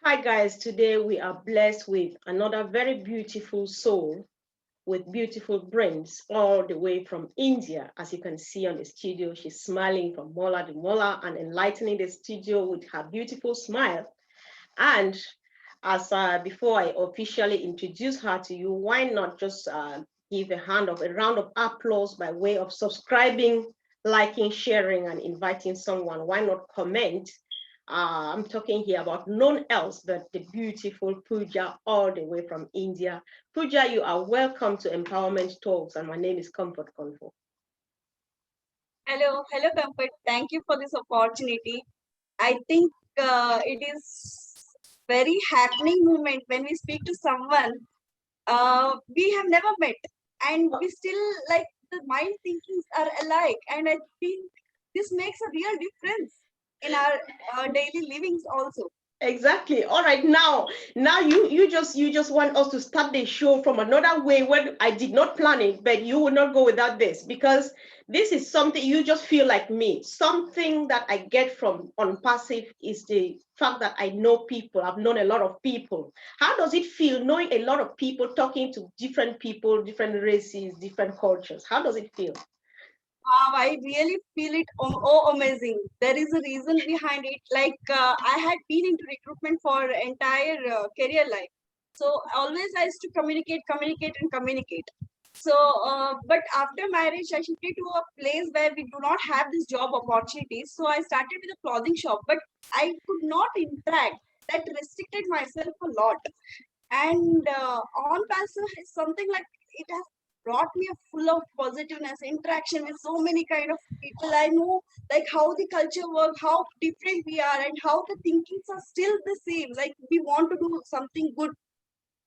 Hi guys, today we are blessed with another very beautiful soul with beautiful brains all the way from India. As you can see on the studio, she's smiling from molar to molar and enlightening the studio with her beautiful smile. And as before I officially introduce her to you, why not just give a round of applause by way of subscribing, liking, sharing, and inviting someone? Why not comment? I'm talking here about none else but the beautiful Pooja, all the way from India. Pooja, you are welcome to Empowerment Talks, and my name is Comfort Convo. Hello, Comfort. Thank you for this opportunity. I think it is very happening moment when we speak to someone we have never met, and we still like the mind thinkings are alike, and I think this makes a real difference in our daily livings also. Exactly. All right. Now you just want us to start the show from another way when I did not plan it, but you will not go without this because this is something you just feel like me. Something that I get from on passive is the fact that I know people. I've known a lot of people. How does it feel knowing a lot of people, talking to different people, different races, different cultures? How does it feel? I really feel it oh amazing. There is a reason behind it. Like I had been into recruitment for entire career life, so always I used to communicate. So, but after marriage, I shifted to a place where we do not have this job opportunities. So I started with a clothing shop, but I could not interact. That restricted myself a lot. And on passive is something like it has brought me a full of positiveness interaction with so many kind of people. I know like how the culture work, how different we are, and how the thinkings are still the same. Like we want to do something good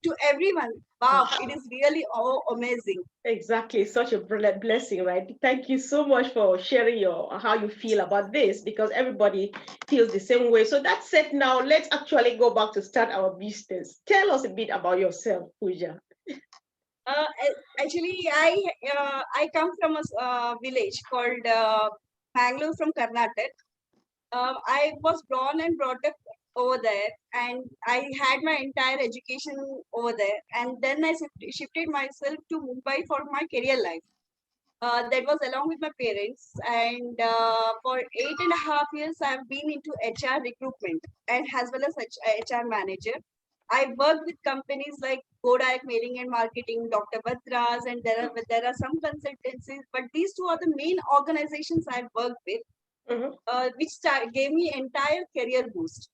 to everyone. Wow, it is really amazing. Exactly, such a brilliant blessing, right? Thank you so much for sharing your how you feel about this because everybody feels the same way. So that's it. Now let's actually go back to start our business. Tell us a bit about yourself, Pooja. Actually, I come from a village called Bangalore from Karnataka. I was born and brought up over there, and I had my entire education over there. And then I shifted myself to Mumbai for my career life. That was along with my parents, and for 8.5 years, I've been into HR recruitment and as well as HR manager. I worked with companies like Go Direct Mailing and Marketing, Dr. Batras, and there are some consultancies, but these two are the main organizations I've worked with, Mhm. which gave me entire career boost.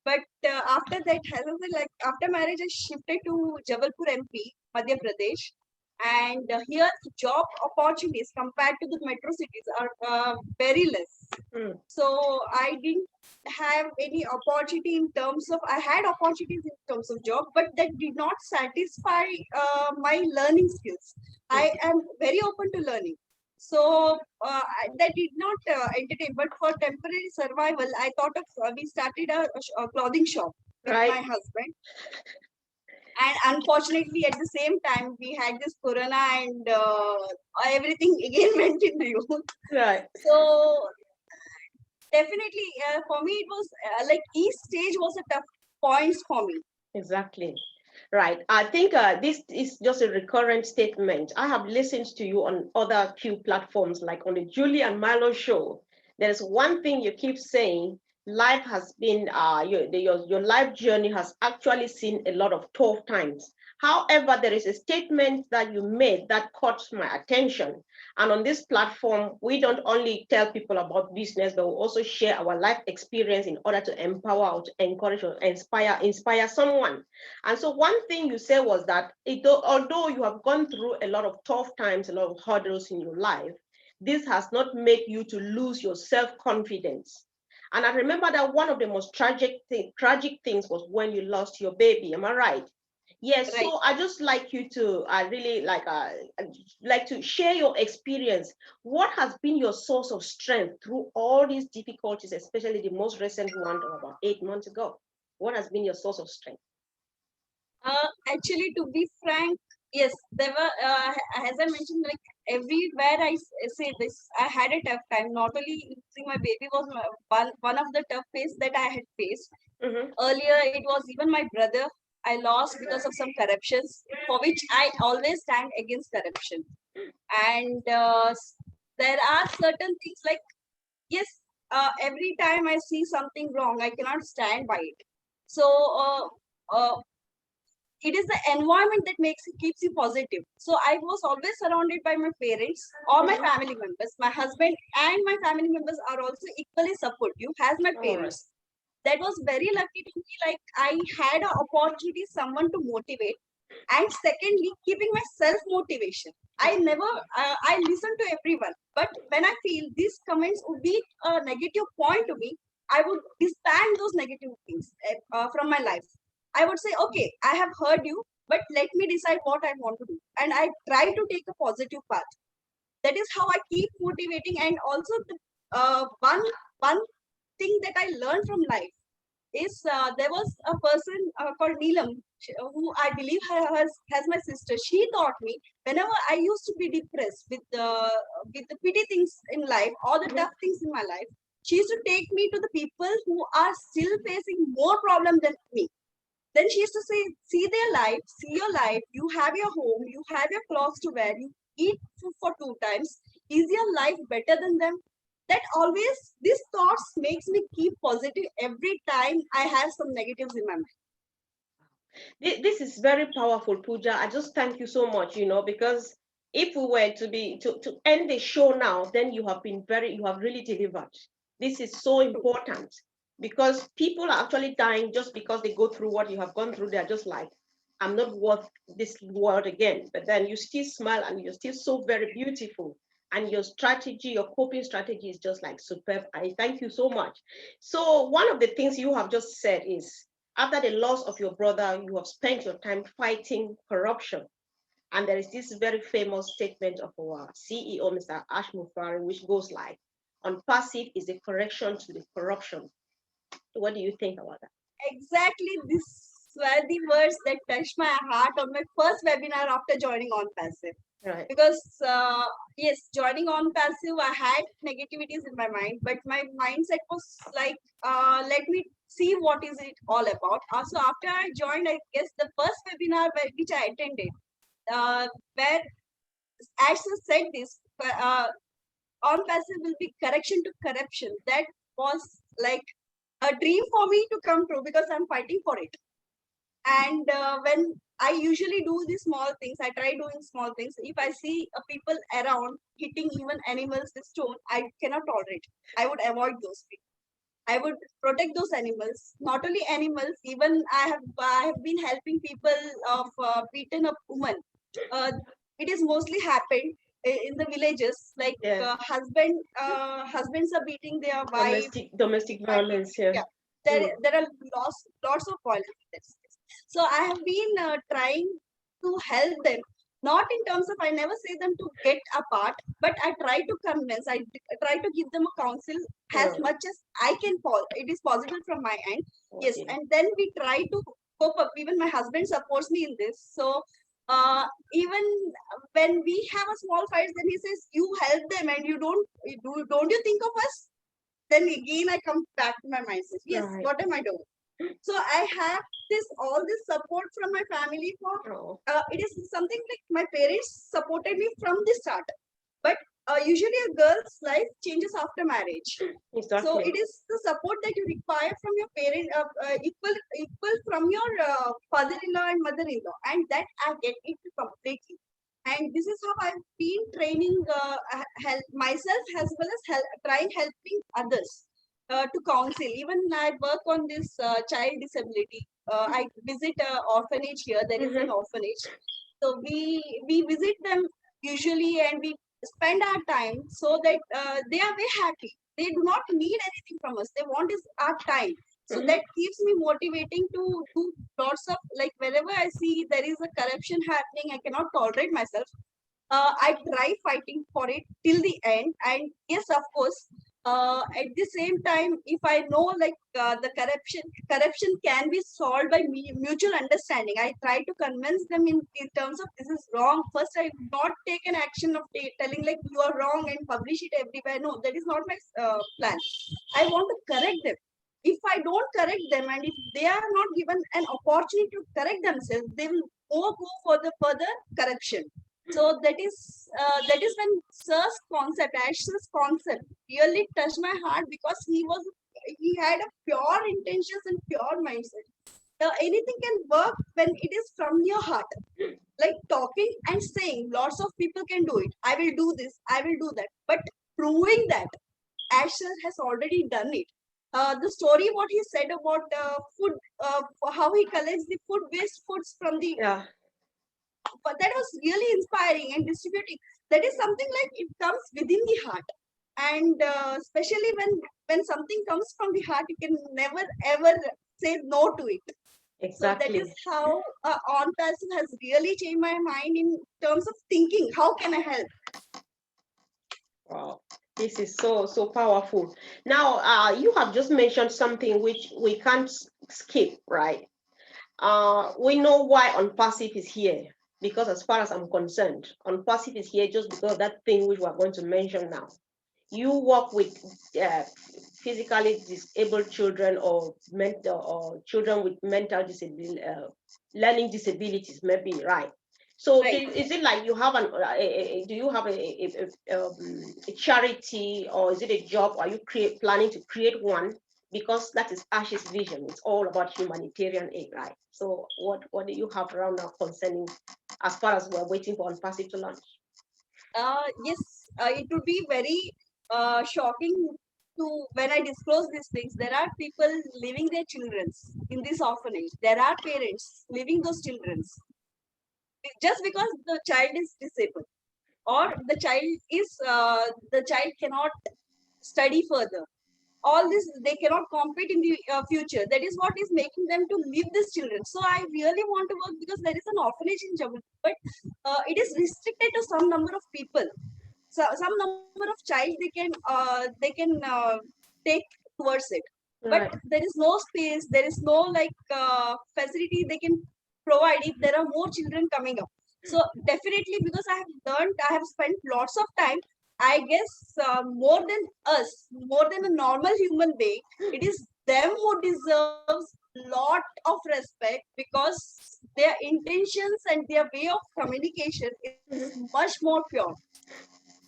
But after that, as I said, like after marriage, I shifted to Jabalpur MP, Madhya Pradesh, and here job opportunities compared to the metro cities are very less. Mm. So I didn't have any opportunity in terms of I had opportunities in terms of job, but that did not satisfy my learning skills. I am very open to learning. So that did not entertain, but for temporary survival, I thought of we started a clothing shop with Right, my husband, and unfortunately at the same time we had this corona, and everything again went in ruin. right. So definitely for me it was like each stage was a tough points for me. Exactly. Right. I think this is just a recurrent statement. I have listened to you on other few platforms, like on the Julie and Milo show. There's one thing you keep saying. Life has been, your life journey has actually seen a lot of tough times. However, there is a statement that you made that caught my attention. And on this platform, we don't only tell people about business, but we also share our life experience in order to empower or to encourage or inspire someone. And so one thing you said was that although you have gone through a lot of tough times, a lot of hurdles in your life, this has not made you to lose your self-confidence. And I remember that one of the most tragic things was when you lost your baby. Am I right? Yes. Right. So I just like you to, I really like to share your experience. What has been your source of strength through all these difficulties, especially the most recent one about 8 months ago? What has been your source of strength? Actually, to be frank, yes, there were, as I mentioned, like everywhere say this, I had a tough time. Not only losing my baby was one of the tough phase that I had faced. Earlier, it was even my brother. I lost because of some corruptions, for which I always stand against corruption. And there are certain things like, yes, every time I see something wrong, I cannot stand by it. So it is the environment that makes it keeps you positive. So I was always surrounded by my parents or my family members. My husband and my family members are also equally supportive as my parents. That was very lucky to me. Like, I had an opportunity, someone to motivate, and secondly, keeping my self motivation. I never I listen to everyone, but when I feel these comments would be a negative point to me, I would disband those negative things from my life. I would say, okay, I have heard you, but let me decide what I want to do, and I try to take a positive path. That is how I keep motivating. And also the one thing that I learned from life is, there was a person called Neelam, who I believe has my sister. She taught me, whenever I used to be depressed with the petty things in life or the tough things in my life, she used to take me to the people who are still facing more problem than me. Then she used to say, see their life, see your life, you have your home, you have your clothes to wear, you eat food for 2 times. Is your life better than them? That always, these thoughts makes me keep positive every time I have some negatives in my mind. This is very powerful, Pooja. I just thank you so much, because if we were to end the show now, then you have really delivered. This is so important because people are actually dying just because they go through what you have gone through. They're just like, I'm not worth this world again. But then you still smile and you're still so very beautiful. And your strategy, your coping strategy is just like superb. I thank you so much. So one of the things you have just said is, after the loss of your brother, you have spent your time fighting corruption. And there is this very famous statement of our CEO, Mr. Ash Mufari, which goes like, on passive is a correction to the corruption. What do you think about that? Exactly, these were the words that touched my heart on my first webinar after joining On Passive. Right. Because yes, joining On Passive, I had negativities in my mind, but my mindset was like, let me see what is it all about. So after I joined, I guess the first webinar which I attended, where Asha said this, On Passive will be correction to corruption. That was like a dream for me to come true, because I'm fighting for it. And when I usually do these small things, I try doing small things. If I see people around hitting even animals with stone, I cannot tolerate. I would avoid those people. I would protect those animals. Not only animals, even I have been helping people of beaten up women. It is mostly happened in the villages, like husbands are beating their wife. Domestic violence. Yeah. There are lots of violence. So I have been trying to help them, not in terms of, I never say them to get apart, but I try to convince, I try to give them a counsel as much as I can. It is possible from my end. Yes, and then we try to cope up. Even my husband supports me in this. So even when we have a small fight, then he says, you help them and don't you think of us? Then again I come back to my mindset. Yes, what am I doing? So I have all this support from my family for it is something like my parents supported me from the start. But usually a girl's life changes after marriage. Exactly. So it is the support that you require from your parent, equal from your father-in-law and mother-in-law, and that I get it completely. And this is how I've been training help myself as well as trying helping others to counsel. Even I work on this child disability. I visit an orphanage here. There is an orphanage. So we visit them usually, and we spend our time so that they are very happy. They do not need anything from us. They want is our time. So that keeps me motivating to do lots of, like, whenever I see there is a corruption happening, I cannot tolerate myself. I try fighting for it till the end. And yes, of course, at the same time, if I know like the corruption can be solved by mutual understanding, I try to convince them in terms of this is wrong. First, I not take an action of telling like you are wrong and publish it everywhere. No, that is not my plan. I want to correct them. if I don't correct them, and if they are not given an opportunity to correct themselves, they will go for the further correction. So that is when Sir's concept, Ash's concept, really touched my heart, because he had a pure intentions and pure mindset. Anything can work when it is from your heart. Like talking and saying, lots of people can do it. I will do this, I will do that. But proving that, Asher has already done it. The story, what he said about food, how he collects the food waste foods from the, Yeah, but that was really inspiring, and distributing. That is something like it comes within the heart, and especially when something comes from the heart, you can never ever say no to it. So that is exactly. how on passive has really changed my mind in terms of thinking. How can I help? Wow, this is so powerful. Now, you have just mentioned something which we can't skip, right? We know why on passive is here, because as far as I'm concerned, on passive is here just because of that thing which we're going to mention now. You work with physically disabled children, or mental, or children with mental disability, learning disabilities, maybe, right? So Right. is it like you have do you have a charity, or is it a job? Are you planning to create one? Because that is Ash's vision. It's all about humanitarian aid, right? So what do you have around now concerning, as far as we're waiting for Unpassive to launch? Yes, it would be very shocking to when I disclose these things. There are people leaving their children in this orphanage. There are parents leaving those children just because the child is disabled, or the child cannot study further. All this, they cannot compete in the future. That is what is making them to leave these children. So I really want to work, because there is an orphanage in Jammu, but it is restricted to some number of people. So some number of child they can take towards it, but Right. there is no space, there is no like facility they can provide if there are more children coming up. So definitely, because I have learned, I have spent lots of time, I guess, more than us, more than a normal human being, it is them who deserves lot of respect, because their intentions and their way of communication is Mhm. much more pure.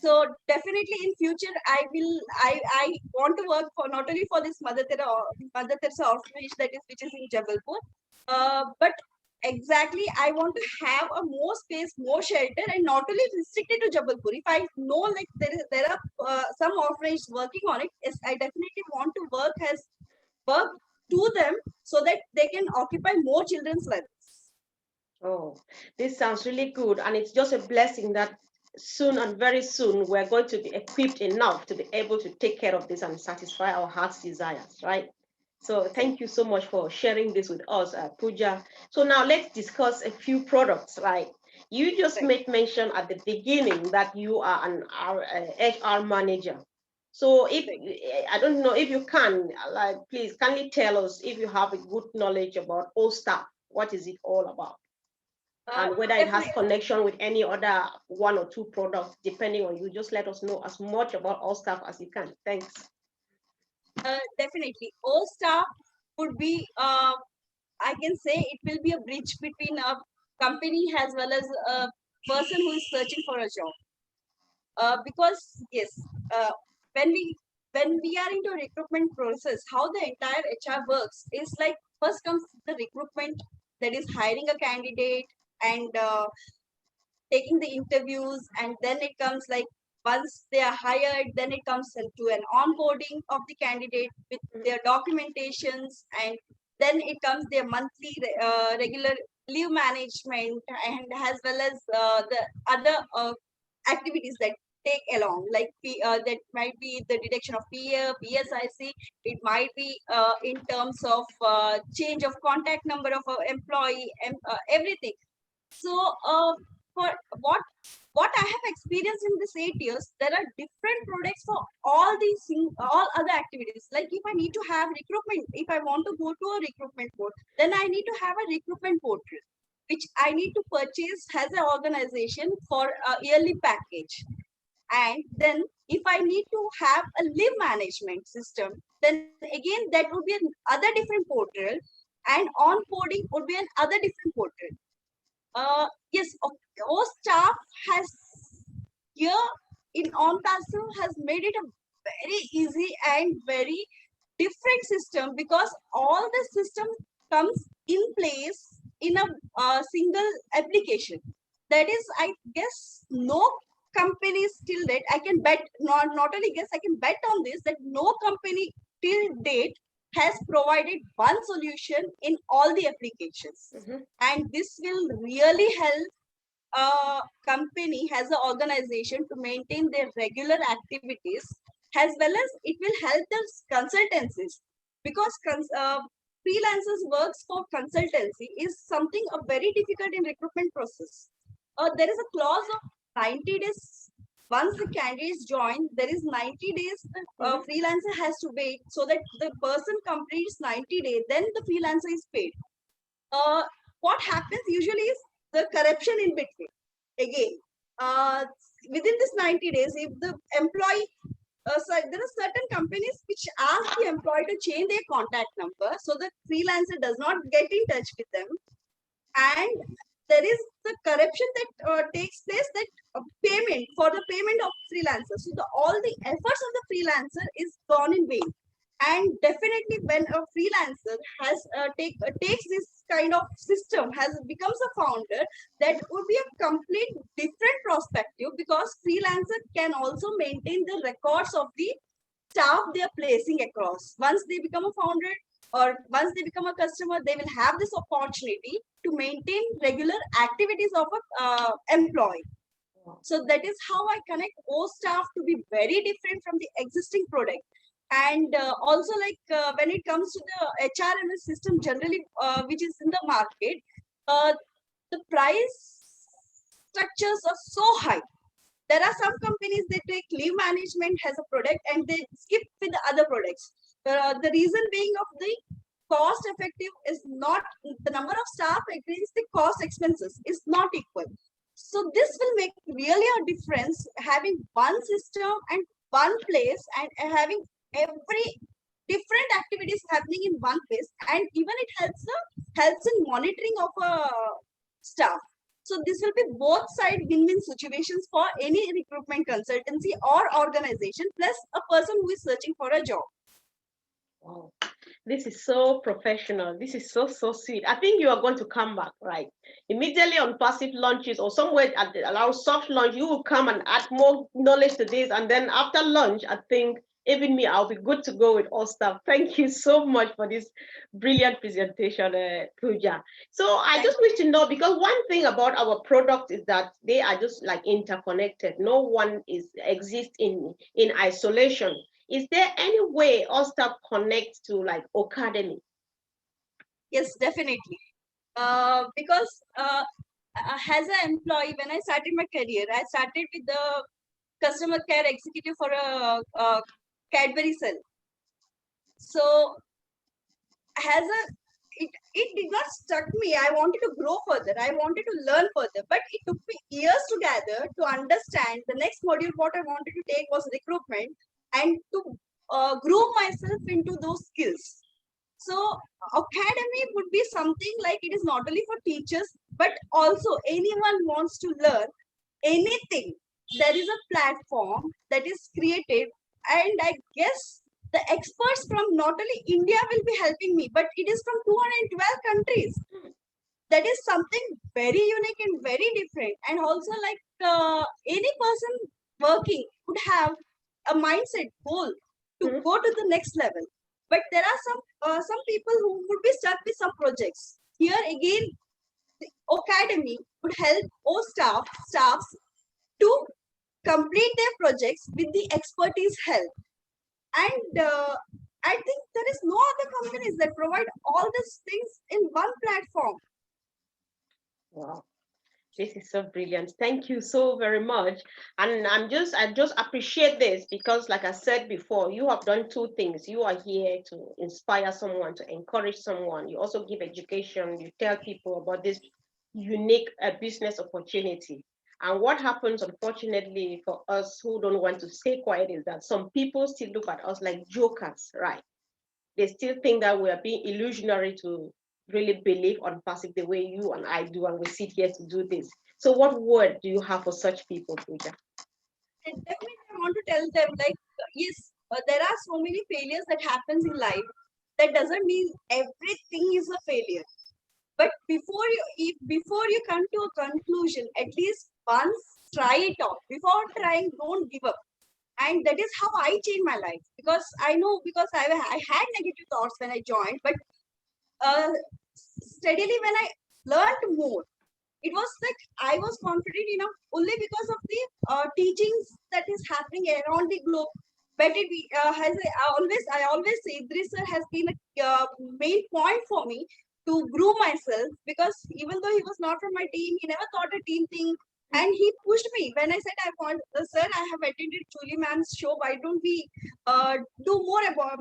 So definitely in future, I want to work for not only for this Mother Teresa orphanage, that is which is in Jabalpur, but exactly I want to have a more space, more shelter, and not only restricted to Jabalpur. If I know like there are some orphanages working on it, yes, I definitely want to work to them, so that they can occupy more children's lives. Oh, this sounds really good. And it's just a blessing that soon and very soon we're going to be equipped enough to be able to take care of this and satisfy our heart's desires, right? So thank you so much for sharing this with us, Pooja. So now let's discuss a few products, right? You just Right. made mention at the beginning that you are an HR manager. So if Right. I don't know if you can, like, please kindly tell us if you have a good knowledge about all staff. What is it all about? And whether it has Definitely. connection with any other one or two products, depending on you. Just let us know as much about all stuff as you can. Thanks. Definitely. All staff would be, I can say, it will be a bridge between a company as well as a person who is searching for a job. Because yes, uh, when we when we are into recruitment process, how the entire HR works is like, first comes the recruitment, that is hiring a candidate and taking the interviews, and then it comes like, once they are hired, then it comes into an onboarding of the candidate with their documentations, and then it comes their monthly regular leave management, and as well as the other activities that take along, like that might be the deduction of PF, PSIC. It might be in terms of change of contact number of employee, and everything. So, for what what I have experienced in this 8 years, there are different products for all other activities. Like if I need to have recruitment, if I want to go to a recruitment board, then I need to have a recruitment portal, which I need to purchase as an organization for a yearly package. And then if I need to have a leave management system, then again that would be another different portal, and onboarding would be another different portal. Yes, our staff has here in OnPassive has made it a very easy and very different system, because all the system comes in place in a single application. That is, I guess, no company till date, I can bet, not only guess, I can bet on this, that no company till date has provided one solution in all the applications. And this will really help a company has an organization to maintain their regular activities, as well as it will help the consultancies, because freelancers works for consultancy is something a very difficult in recruitment process. There is a clause of 90 days. Once the candidates join, there is 90 days freelancer has to wait, so that the person completes 90 days, then the freelancer is paid. What happens usually is the corruption in between. Again, within this 90 days, if the employee, so there are certain companies which ask the employee to change their contact number, so the freelancer does not get in touch with them, and there is the corruption that takes place, that payment for the payment of freelancer. So all the efforts of the freelancer is gone in vain. And definitely, when a freelancer has takes this kind of system, has becomes a founder, that would be a complete different perspective, because freelancer can also maintain the records of the staff they are placing across. Once they become a founder, or once they become a customer, they will have this opportunity to maintain regular activities of a employee. So that is how I connect O staff to be very different from the existing product. And also, like when it comes to the HRMS system generally, which is in the market, the price structures are so high. There are some companies that take leave management as a product and they skip with the other products. The reason being of the cost effective is not, the number of staff against the cost expenses is not equal. So this will make really a difference, having one system and one place, and having every different activities happening in one place, and even it helps in monitoring of staff. So this will be both side win-win situations for any recruitment consultancy or organization, plus a person who is searching for a job. Wow. This is so professional. This is so sweet. I think you are going to come back, right? Immediately on passive launches or somewhere around soft launch, you will come and add more knowledge to this. And then after launch, I think even me, I'll be good to go with all stuff. Thank you so much for this brilliant presentation, Pooja. So I just wish to know, because one thing about our product is that they are just like interconnected. No one exists in isolation. Is there any way all staff connects to like Cademy? Yes, definitely. Because as an employee, when I started my career, I started with the customer care executive for a Cadbury cell. So it did not stuck me. I wanted to grow further. I wanted to learn further, but it took me years to gather to understand. The next module what I wanted to take was recruitment, and to groom myself into those skills. So Cademy would be something like, it is not only for teachers, but also anyone wants to learn anything. There is a platform that is created, and I guess the experts from not only India will be helping me, but it is from 212 countries. That is something very unique and very different. And also, like any person working could have a mindset goal to go to the next level. But there are some people who would be stuck with some projects. Here again, the Cademy would help all staffs to complete their projects with the expertise help. And I think there is no other companies that provide all these things in one platform. Wow. This is so brilliant. Thank you so very much. And I just appreciate this, because like I said before, you have done two things. You are here to inspire someone, to encourage someone. You also give education. You tell people about this unique business opportunity. And what happens, unfortunately, for us who don't want to stay quiet is that some people still look at us like jokers, right? they still think that we are being illusionary to really believe on passive the way you and I do, and we sit here to do this. So what word do you have for such people, Pooja? And definitely, I want to tell them, like, yes, there are so many failures that happens in life. That doesn't mean everything is a failure. But before you come to a conclusion, at least once try it out. Before trying, don't give up. And that is how I changed my life, because I know, because I had negative thoughts when I joined, but uh, steadily when I learned more, it was like I was confident enough only because of the teachings that is happening around the globe. But it I always say Idris sir has been a main point for me to groom myself, because even though he was not from my team, he never thought a team thing. And he pushed me when I said, I want, sir, I have attended Julie ma'am's show. Why don't we do more about,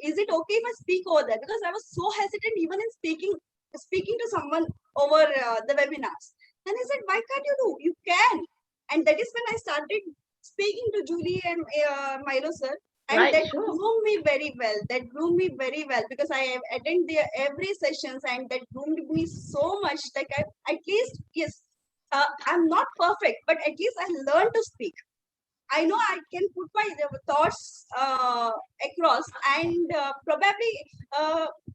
is it okay if I speak over there? Because I was so hesitant even in speaking to someone over the webinars. And I said, why can't you do? You can. And that is when I started speaking to Julie and Milo sir. And Right, that sure. groomed me very well. That groomed me very well, because I have attended their every sessions, and that groomed me so much. Like at least, yes, I'm not perfect, but at least I learned to speak. I know I can put my thoughts across, and probably,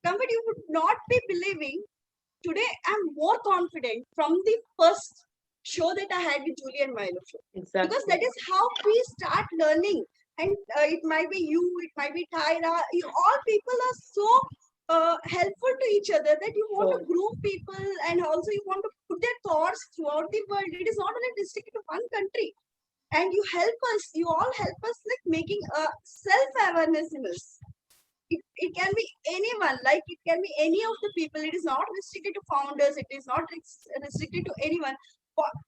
Comfort, you would not be believing. Today, I'm more confident from the first show that I had with Julie and Milo show. Exactly. Because that is how we start learning. And it might be you, it might be Tyra. All people are so helpful to each other that you want to groom people, and also you want to put their thoughts throughout the world. It is not only restricted to one country. And you all help us, like making a self-awareness in us. It can be anyone, like it can be any of the people. It is not restricted to founders, it is not restricted to anyone.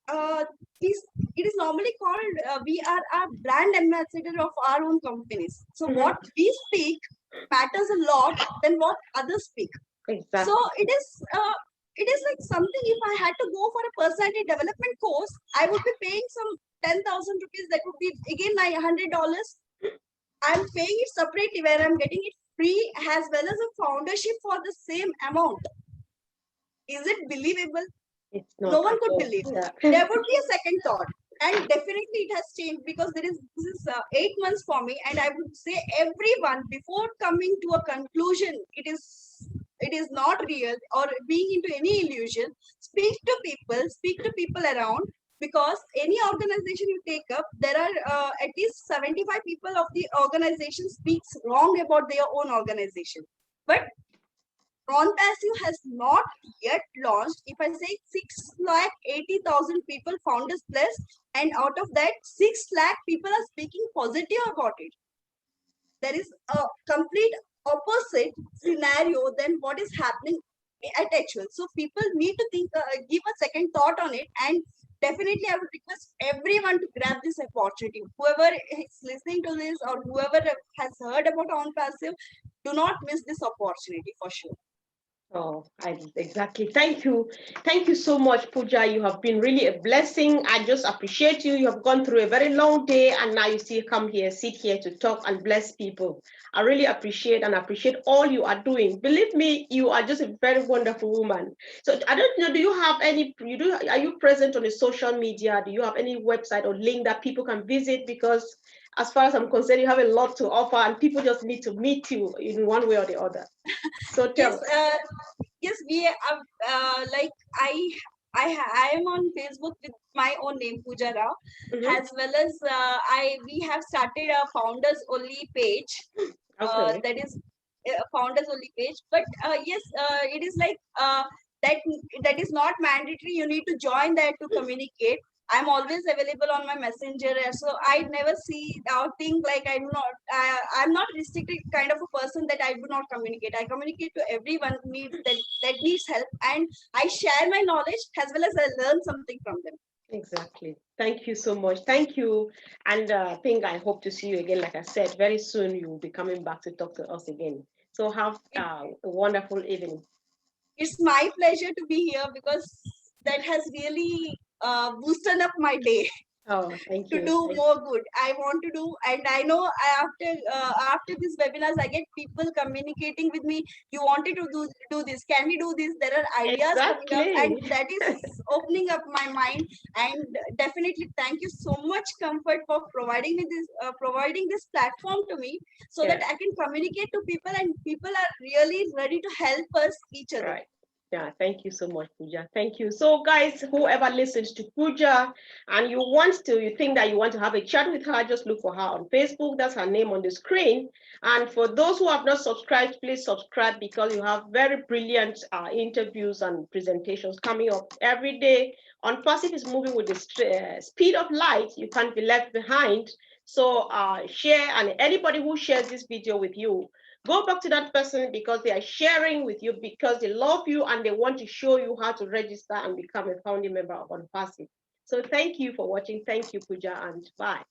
uh, it is normally called, we are a brand ambassador of our own companies. So what we speak matters a lot than what others speak. Exactly. So it is like something, if I had to go for a personality development course, I would be paying some 10,000 rupees. That would be again $100. I'm paying it separately, where I'm getting it free as well as a foundership for the same amount. Is it believable? It's not. No one could believe. Yeah. There would be a second thought, and definitely it has changed, because this is 8 months for me, and I would say everyone, before coming to a conclusion, it is not real or being into any illusion. Speak to people around, because any organization you take up, there are at least 75 people of the organization speaks wrong about their own organization. But non-passive has not yet launched. If I say 6,80,000 people founders plus, and out of that 6 lakh people are speaking positive about it. There is a complete opposite scenario than what is happening at actual. So people need to think, give a second thought on it, and definitely I would request everyone to grab this opportunity. Whoever is listening to this, or whoever has heard about on passive, do not miss this opportunity for sure. Oh, exactly. Thank you. Thank you so much, Pooja. You have been really a blessing. I just appreciate you. You have gone through a very long day, and now you still come here, sit here to talk and bless people. I really appreciate all you are doing. Believe me, you are just a very wonderful woman. So I don't know, do you have any, are you present on the social media? Do you have any website or link that people can visit? Because as far as I'm concerned, you have a lot to offer, and people just need to meet you in one way or the other. So tell yes, we have, like I am on Facebook with my own name, Pooja Rao, as well as we have started a founders only page. Okay. That is a founders only page. But yes, it is like that is not mandatory. You need to join that to communicate. I'm always available on my messenger, so I never see or think like I'm not restricted kind of a person that I do not communicate. I communicate to everyone that needs help, and I share my knowledge as well as I learn something from them. Exactly. Thank you so much. Thank you. And I think I hope to see you again. Like I said, very soon you will be coming back to talk to us again. So have a wonderful evening. It's my pleasure to be here, because that has really boosted up my day. Oh, thank to you. do more good. I want to do, and I know after these webinars, I get people communicating with me. You wanted to do this? Can we do this? There are ideas coming up, and Exactly. that is opening up my mind. And definitely, thank you so much, Comfort, for providing this platform to me, so that Yeah. I can communicate to people, and people are really ready to help us each other. Right. Yeah, thank you so much, Pooja. Thank you. So, guys, whoever listens to Pooja and you think that you want to have a chat with her, just look for her on Facebook. That's her name on the screen. And for those who have not subscribed, please subscribe because you have very brilliant interviews and presentations coming up every day. On Passive is moving with the speed of light. You can't be left behind. So share, and anybody who shares this video with you, go back to that person because they are sharing with you because they love you and they want to show you how to register and become a founding member of OnPassive. So thank you for watching. Thank you, Pooja, and bye.